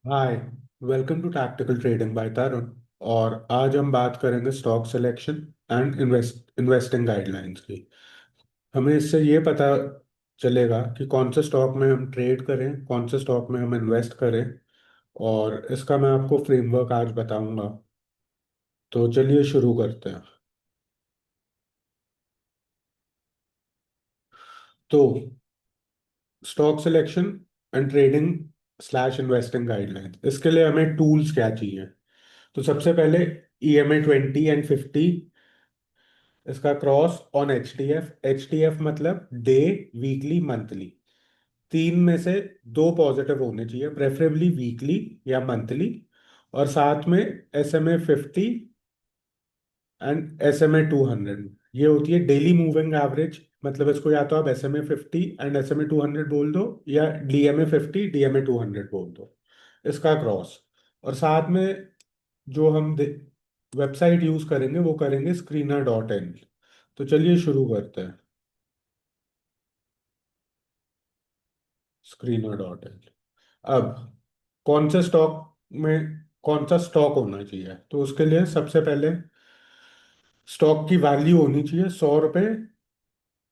Hi. Welcome to tactical trading by Tarun. और आज हम बात करेंगे stock selection and investing guidelines की। हमें इससे ये पता चलेगा कि कौन से स्टॉक में हम ट्रेड करें, कौन से स्टॉक में हम इन्वेस्ट करें। और इसका मैं आपको फ्रेमवर्क आज बताऊंगा। तो चलिए शुरू करते हैं। तो stock selection and trading slash investing guidelines, इसके लिए हमें टूल्स क्या चाहिए। तो सबसे पहले EMA 20 एंड 50, इसका cross on H T F मतलब डे, वीकली, मंथली। तीन में से दो पॉजिटिव होने चाहिए, प्रेफरेबली वीकली या मंथली। और साथ में SMA 50 एंड SMA 200, ये होती है डेली मूविंग एवरेज। मतलब इसको या तो आप SMA 50 एंड SMA 200 बोल दो, या DMA 50 DMA 200 बोल दो, इसका क्रॉस। और साथ में जो हम वेबसाइट यूज करेंगे वो करेंगे Screener.in। तो चलिए शुरू करते हैं। Screener.in। अब कौन से स्टॉक में कौन सा स्टॉक होना चाहिए, तो उसके लिए सबसे पहले स्टॉक की वैल्यू होनी चाहिए 100 रुपये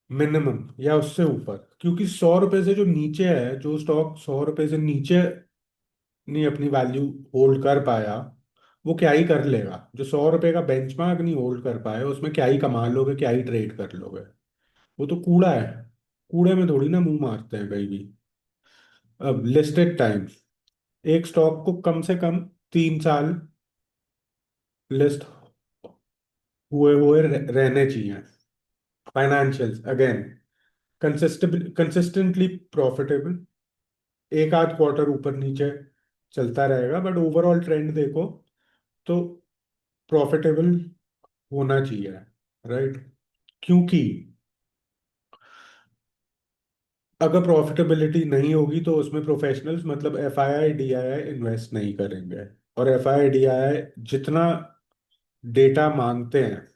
मिनिमम या उससे ऊपर। क्योंकि 100 रुपये से जो नीचे है, जो स्टॉक 100 रुपये से नीचे नहीं अपनी वैल्यू होल्ड कर पाया, वो क्या ही कर लेगा। जो 100 रुपये का बेंचमार्क नहीं होल्ड कर पाया, उसमें क्या ही कमा लोगे, क्या ही ट्रेड कर लोगे। वो तो कूड़ा है। कूड़े में थोड़ी ना मुंह मारते हैं कहीं भी। अब लिस्टेड टाइम, एक स्टॉक को कम से कम 3 साल लिस्ट हुए हुए रहने चाहिए। Financials again, consistently profitable. एक आध क्वार्टर ऊपर नीचे चलता रहेगा, बट ओवरऑल ट्रेंड देखो तो प्रॉफिटेबल होना चाहिए। राइट। क्योंकि अगर प्रॉफिटेबिलिटी नहीं होगी तो उसमें प्रोफेशनल्स मतलब FII DII इन्वेस्ट नहीं करेंगे। और FII DII जितना डेटा मांगते हैं,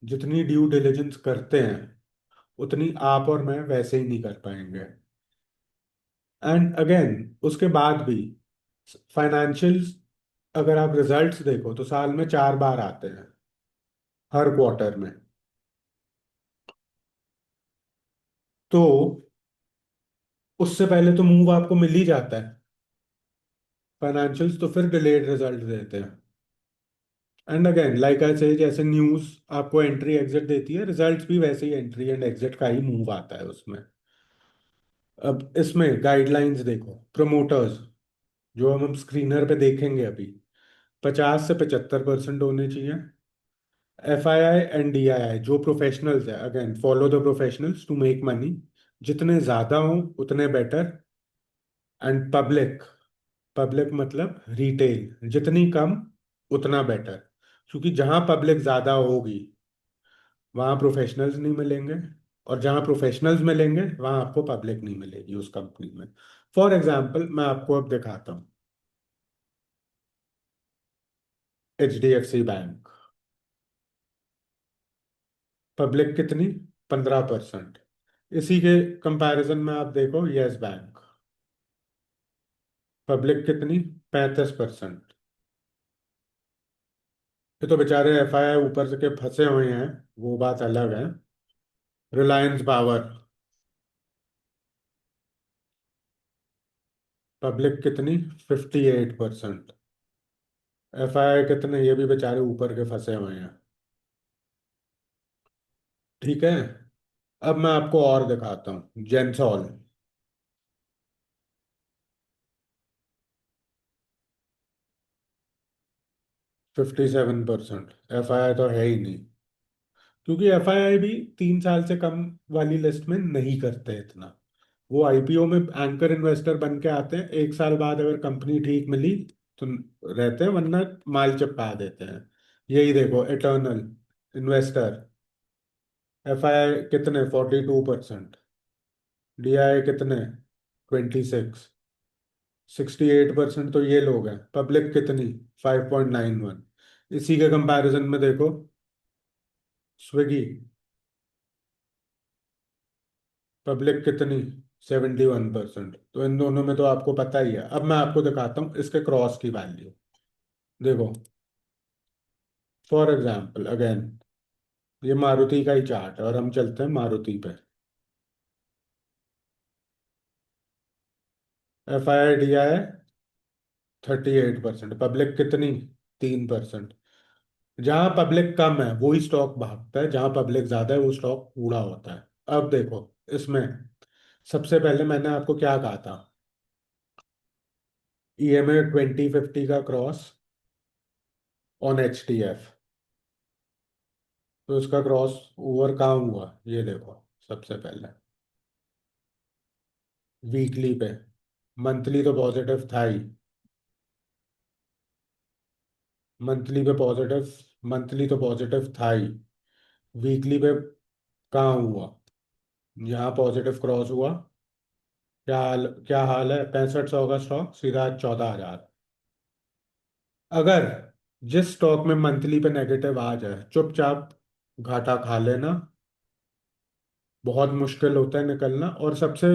जितनी ड्यू डिलिजेंस करते हैं, उतनी आप और मैं वैसे ही नहीं कर पाएंगे। एंड अगेन, उसके बाद भी फाइनेंशियल्स, अगर आप रिजल्ट्स देखो तो साल में 4 बार आते हैं, हर क्वार्टर में। तो उससे पहले तो मूव आपको मिल ही जाता है। फाइनेंशियल्स तो फिर डिलेड रिजल्ट देते हैं। एंड अगेन लाइक आई से, जैसे न्यूज आपको एंट्री एग्जिट देती है, रिजल्ट्स भी वैसे ही एंट्री एंड एग्जिट का ही मूव आता है उसमें। अब इसमें गाइडलाइंस देखो, प्रमोटर्स जो हम स्क्रीनर पे देखेंगे अभी, 50 से 75% होने चाहिए। FII एंड DII जो प्रोफेशनल्स है, again follow the professionals to make money, जितने ज्यादा हो उतने बेटर। एंड पब्लिक, पब्लिक मतलब रिटेल, जितनी कम उतना बेटर। क्योंकि जहां पब्लिक ज्यादा होगी वहां प्रोफेशनल्स नहीं मिलेंगे, और जहां प्रोफेशनल्स मिलेंगे वहां आपको पब्लिक नहीं मिलेगी उस कंपनी में। फॉर एग्जाम्पल मैं आपको अब दिखाता हूँ, HDFC बैंक। पब्लिक कितनी? 15%। इसी के कंपैरिजन में आप देखो यस बैंक, पब्लिक कितनी? 35%। ये तो बेचारे FII ऊपर से के फंसे हुए हैं, वो बात अलग है। रिलायंस पावर, पब्लिक कितनी? 58%। FII कितने? ये भी बेचारे ऊपर के फंसे हुए हैं। ठीक है। अब मैं आपको और दिखाता हूँ, जेंसॉल, 57%। FII तो है ही नहीं। क्योंकि FII भी 3 साल से कम वाली लिस्ट में नहीं करते इतना। वो IPO में एंकर इन्वेस्टर बन के आते हैं, 1 साल बाद अगर कंपनी ठीक मिली तो रहते हैं, वरना माल चिपका देते हैं। यही देखो इटर्नल इन्वेस्टर, FII कितने? 42%। DII कितने? 26। 68% तो ये लोग हैं। पब्लिक कितनी? 5.91। इसी के कंपैरिजन में देखो स्विगी, पब्लिक कितनी? 71%। तो इन दोनों में तो आपको पता ही है। अब मैं आपको दिखाता हूँ इसके क्रॉस की वैल्यू। देखो, फॉर एग्जाम्पल अगेन, ये मारुति का ही चार्ट है और हम चलते हैं मारुति पे। FII DI 38%, पब्लिक कितनी? 3%। जहां पब्लिक कम है वही स्टॉक भागता है, जहां पब्लिक ज्यादा है वो स्टॉक कूड़ा होता है। अब देखो इसमें, सबसे पहले मैंने आपको क्या कहा था, EMA 2050 का क्रॉस ऑन HTF। तो इसका क्रॉस ओवर कहाँ हुआ, ये देखो सबसे पहले वीकली पे। मंथली तो पॉजिटिव था ही, मंथली पे पॉजिटिव, मंथली तो पॉजिटिव था ही। वीकली पे कहाँ हुआ, यहाँ पॉजिटिव क्रॉस हुआ। क्या हाल है, 6500 का स्टॉक सीधा 14,000। अगर जिस स्टॉक में मंथली पे नेगेटिव आ जाए, चुपचाप घाटा खा लेना। बहुत मुश्किल होता है निकलना। और सबसे,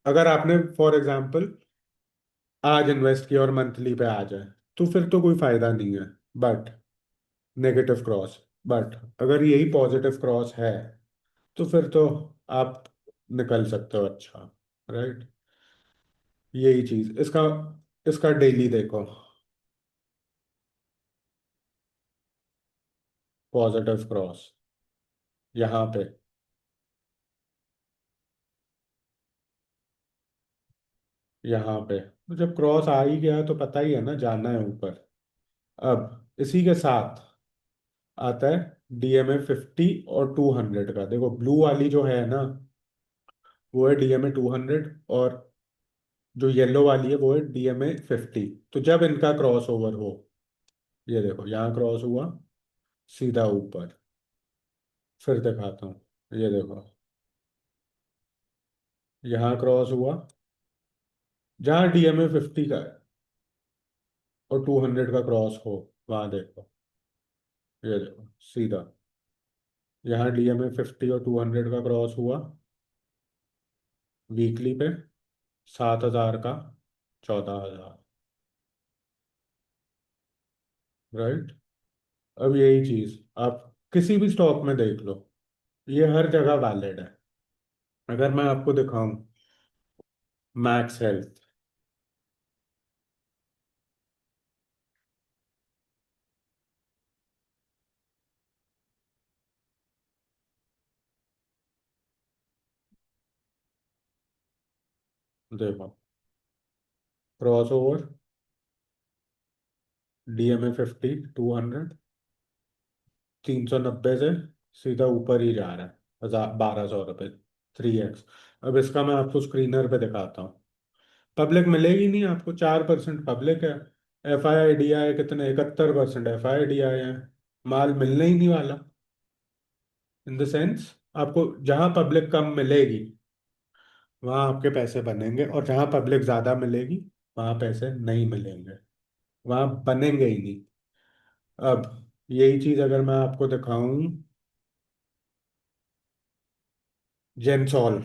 अगर आपने फॉर एग्जांपल आज इन्वेस्ट किया और मंथली पे आ जाए, तो फिर तो कोई फायदा नहीं है। बट नेगेटिव क्रॉस, बट अगर यही पॉजिटिव क्रॉस है तो फिर तो आप निकल सकते हो अच्छा, राइट। यही चीज इसका, इसका डेली देखो, पॉजिटिव क्रॉस यहाँ पे, यहाँ पे। तो जब क्रॉस आ ही गया तो पता ही है ना, जाना है ऊपर। अब इसी के साथ आता है DMA 50 और 200 का। देखो ब्लू वाली जो है ना, वो है DMA 200, और जो येलो वाली है वो है DMA 50। तो जब इनका क्रॉस ओवर हो, ये देखो यहाँ क्रॉस हुआ सीधा ऊपर। फिर दिखाता हूँ, ये देखो यहाँ क्रॉस हुआ, जहाँ DMA 50 का है और 200 का क्रॉस हो, वहां देखो, ये देखो सीधा यहाँ DMA 50 और 200 का क्रॉस हुआ वीकली पे, 7,000 का 14,000, राइट। अब यही चीज आप किसी भी स्टॉक में देख लो, ये हर जगह वैलिड है। अगर मैं आपको दिखाऊं मैक्स हेल्थ, देखो क्रॉस ओवर DMA 50 200, 390 से सीधा ऊपर ही जा रहा है, 1,200 रुपये, 3x। अब इसका मैं आपको स्क्रीनर पे दिखाता हूँ। पब्लिक मिलेगी नहीं आपको, 4% पब्लिक है। FII DI कितने, 71% FII DI है। माल मिलने ही नहीं वाला। इन द सेंस, आपको जहां पब्लिक कम मिलेगी वहां आपके पैसे बनेंगे, और जहां पब्लिक ज्यादा मिलेगी वहां पैसे नहीं मिलेंगे, वहां बनेंगे ही नहीं। अब यही चीज अगर मैं आपको दिखाऊं, जेंसॉल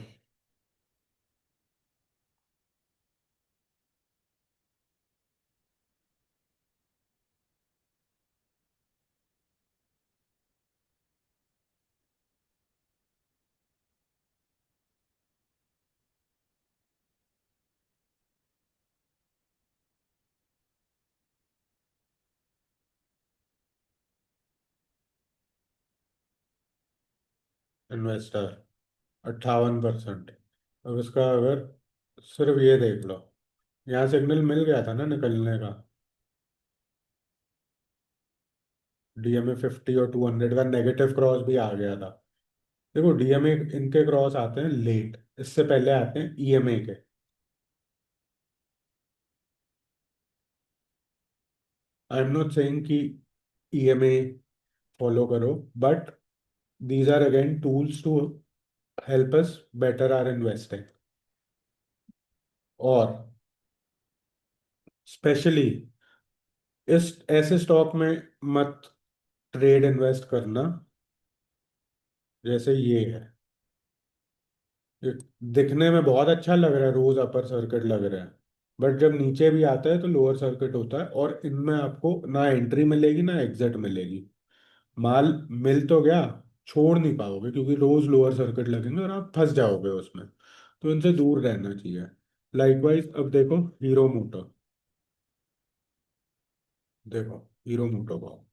इन्वेस्टर 58%। अब इसका अगर सिर्फ ये देख लो, यहाँ सिग्नल मिल गया था ना निकलने का, DMA 50 और 200 का नेगेटिव क्रॉस भी आ गया था। देखो DMA इनके क्रॉस आते हैं लेट, इससे पहले आते हैं EMA के। आई एम नॉट सेइंग कि EMA फॉलो करो, but these are again tools to help us better our investing. और स्पेशली इस ऐसे स्टॉक में मत ट्रेड इन्वेस्ट करना जैसे ये है। ये दिखने में बहुत अच्छा लग रहा है, रोज अपर सर्किट लग रहा है, बट जब नीचे भी आता है तो लोअर सर्किट होता है, और इनमें आपको ना एंट्री मिलेगी ना एग्जिट मिलेगी। माल मिल तो गया, छोड़ नहीं पाओगे क्योंकि रोज लोअर सर्किट लगेंगे और आप फंस जाओगे उसमें। तो इनसे दूर रहना चाहिए। लाइकवाइज अब देखो हीरो मोटो, देखो हीरो मोटो को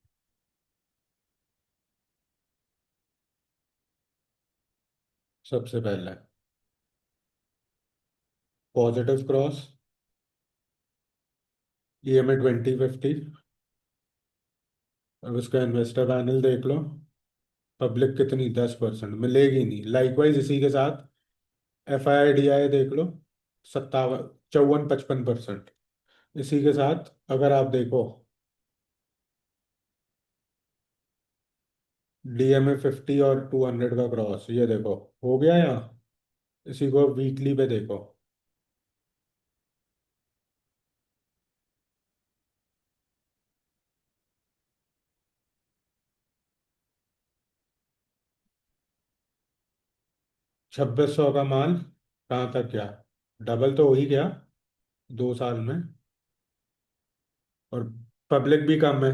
सबसे पहले पॉजिटिव क्रॉस, EMA 2050। अब इसका इन्वेस्टर पैनल देख लो, पब्लिक कितनी, 10% मिलेगी नहीं। लाइकवाइज इसी के साथ FII DI देख लो, 57, 54-55%। इसी के साथ अगर आप देखो DMA 50 और 200 का क्रॉस, ये देखो हो गया यहाँ। इसी को वीकली पे देखो, 2600 का माल कहाँ तक गया, डबल तो हो ही गया 2 साल में। और पब्लिक भी कम है।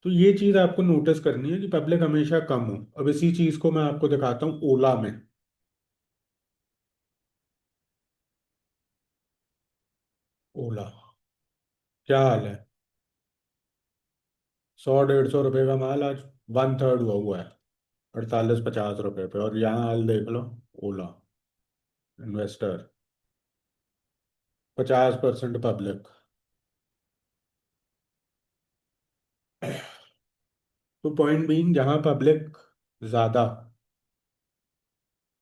तो ये चीज आपको नोटिस करनी है कि पब्लिक हमेशा कम हो। अब इसी चीज को मैं आपको दिखाता हूँ ओला में। ओला क्या हाल है, 100-150 रुपए का माल आज 1/3 हुआ है, 48-50 रुपए पे। और यहाँ हाल देख लो, ओला इन्वेस्टर 50% पब्लिक। तो पॉइंट बीइंग, जहाँ पब्लिक ज्यादा,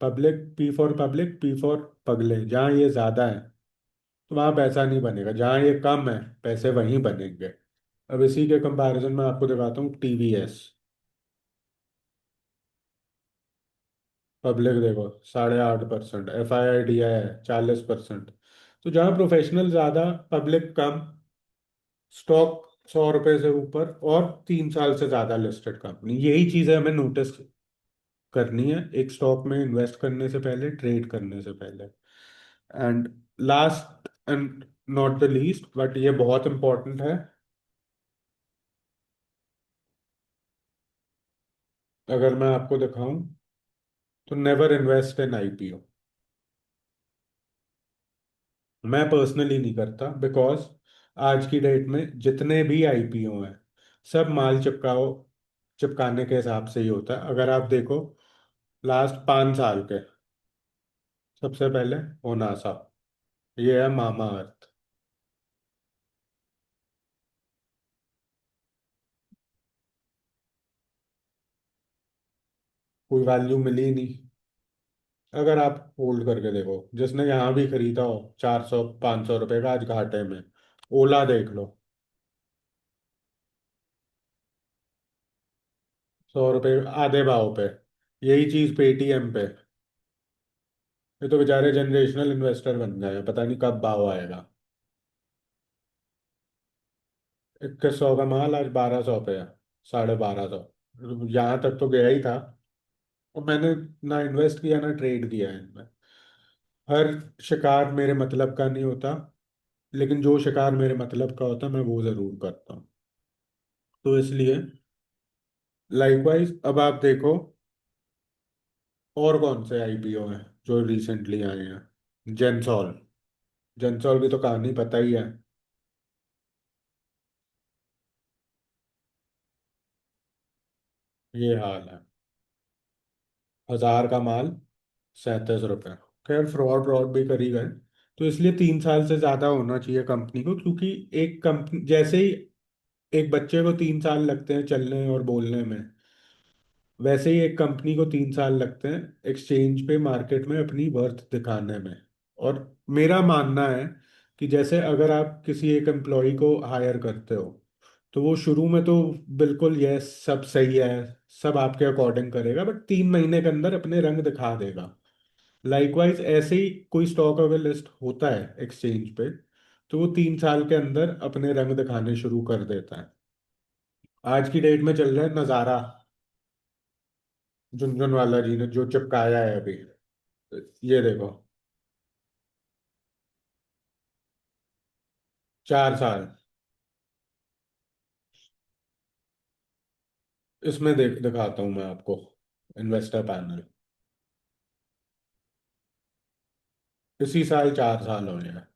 public, P for public, P for पगले, जहाँ ये ज्यादा है तो वहाँ पैसा नहीं बनेगा, जहाँ ये कम है पैसे वहीं बनेंगे। अब इसी के कंपैरिजन में आपको दिखाता हूँ TVS। पब्लिक देखो 8.5%, FII DI है 40%। तो जहाँ प्रोफेशनल ज्यादा, पब्लिक कम, स्टॉक 100 रुपए से ऊपर, और 3 साल से ज्यादा लिस्टेड कंपनी, यही चीजें हमें नोटिस करनी है एक स्टॉक में इन्वेस्ट करने से पहले, ट्रेड करने से पहले। And last and not the least, but ये बहुत इंपॉर्टेंट है, अगर मैं आपको दिखाऊं तो नेवर इन्वेस्ट इन IPO। मैं पर्सनली नहीं करता, बिकॉज आज की डेट में जितने भी IPO हैं सब माल चिपकाने के हिसाब से ही होता है। अगर आप देखो लास्ट 5 साल के, सबसे पहले ओनासा, ये है मामा अर्थ। कोई वैल्यू मिली नहीं। अगर आप होल्ड करके देखो, जिसने यहाँ भी खरीदा हो 400-500 रुपए का, आज घाटे में। ओला देख लो, 100 रुपए आधे भाव पे। यही चीज पेटीएम पे। ये तो बेचारे जनरेशनल इन्वेस्टर बन गए हैं, पता नहीं कब भाव आएगा। 2100 का माल आज 1200 पे है, 1250। यहाँ तक तो गया ही था। और मैंने ना इन्वेस्ट किया ना ट्रेड किया है इनमें। हर शिकार मेरे मतलब का नहीं होता, लेकिन जो शिकार मेरे मतलब का होता मैं वो जरूर करता हूँ। तो इसलिए लाइकवाइज अब आप देखो और कौन से IPO हैं जो रिसेंटली आए हैं। जेंसॉल, जेंसॉल की तो कहानी पता ही है। ये हाल है, 1000 का माल 37 रुपये। खैर फ्रॉड व्रॉड भी करी गए। तो इसलिए 3 साल से ज्यादा होना चाहिए कंपनी को, क्योंकि एक कंपनी जैसे ही एक बच्चे को 3 साल लगते हैं चलने और बोलने में, वैसे ही एक कंपनी को 3 साल लगते हैं एक्सचेंज पे, मार्केट में अपनी वर्थ दिखाने में। और मेरा मानना है कि जैसे अगर आप किसी एक एम्प्लॉय को हायर करते हो, तो वो शुरू में तो बिल्कुल यस सब सही है, सब आपके अकॉर्डिंग करेगा, बट 3 महीने के अंदर अपने रंग दिखा देगा। लाइकवाइज ऐसे ही कोई स्टॉक अगर लिस्ट होता है एक्सचेंज पे, तो वो 3 साल के अंदर अपने रंग दिखाने शुरू कर देता है। आज की डेट में चल रहा है नज़ारा, झुनझुन वाला जी ने जो चिपकाया है अभी। ये देखो, 4 साल। इसमें दिखाता हूँ मैं आपको इन्वेस्टर पैनल। इसी साल 4 साल हो गया।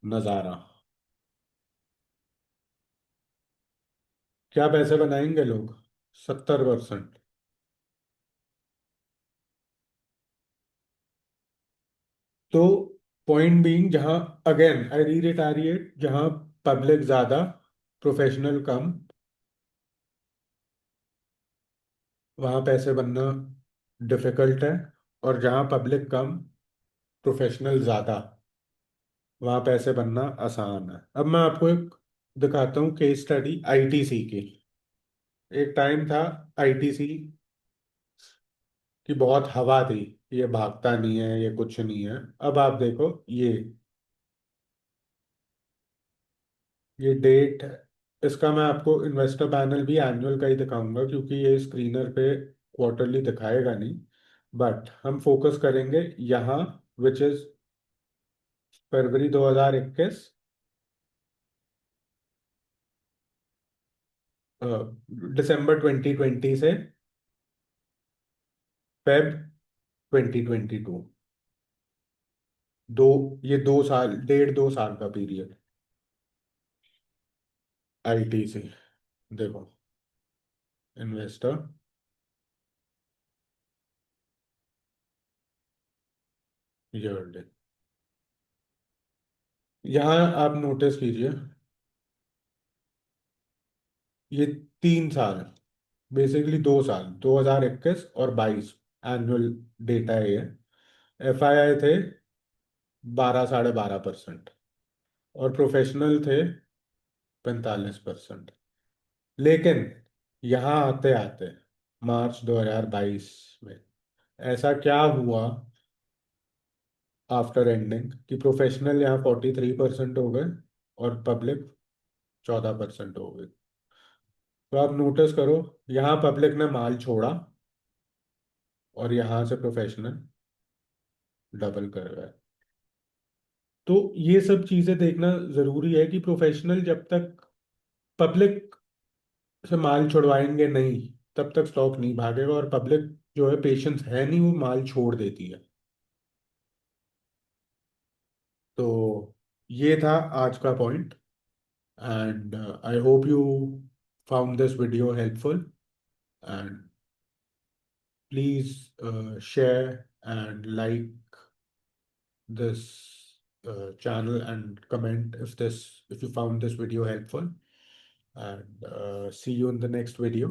नज़ारा। क्या पैसे बनाएंगे लोग? 70%। तो पॉइंट बीइंग, जहाँ अगेन आई रीइटरेट, जहाँ पब्लिक ज्यादा, प्रोफेशनल कम, वहाँ पैसे बनना डिफिकल्ट है। और जहाँ पब्लिक कम, प्रोफेशनल ज्यादा, वहाँ पैसे बनना आसान है। अब मैं आपको एक दिखाता हूँ केस स्टडी आईटीसी की। एक टाइम था आईटीसी की बहुत हवा थी, ये भागता नहीं है, ये कुछ नहीं है। अब आप देखो, ये डेट, इसका मैं आपको इन्वेस्टर पैनल भी एनुअल का ही दिखाऊंगा, क्योंकि ये स्क्रीनर पे क्वार्टरली दिखाएगा नहीं। बट हम फोकस करेंगे यहाँ, विच इज फरवरी 2021, दिसंबर 2020 से फेब 2022। दो, ये 2 साल, 1.5 2 साल का पीरियड आईटी से। देखो, इन्वेस्टर ईयरली, यहाँ आप नोटिस कीजिए, ये 3 साल, बेसिकली 2 साल, 2021 और 22, एनुअल डेटा है ये। एफआईआई थे 12 साढ़े 12% और प्रोफेशनल थे 45%। लेकिन यहाँ आते आते मार्च 2022 में ऐसा क्या हुआ आफ्टर एंडिंग कि प्रोफेशनल यहाँ 43% हो गए और पब्लिक 14% हो गई। तो आप नोटिस करो, यहाँ पब्लिक ने माल छोड़ा और यहाँ से प्रोफेशनल डबल कर गए। तो ये सब चीजें देखना जरूरी है कि प्रोफेशनल जब तक पब्लिक से माल छुड़वाएंगे नहीं, तब तक स्टॉक नहीं भागेगा। और पब्लिक जो है पेशेंस है नहीं, वो माल छोड़ देती है। तो ये था आज का point. And I hope you found this video helpful, and please share and like this channel and comment if you found this video helpful, and see you in the next video.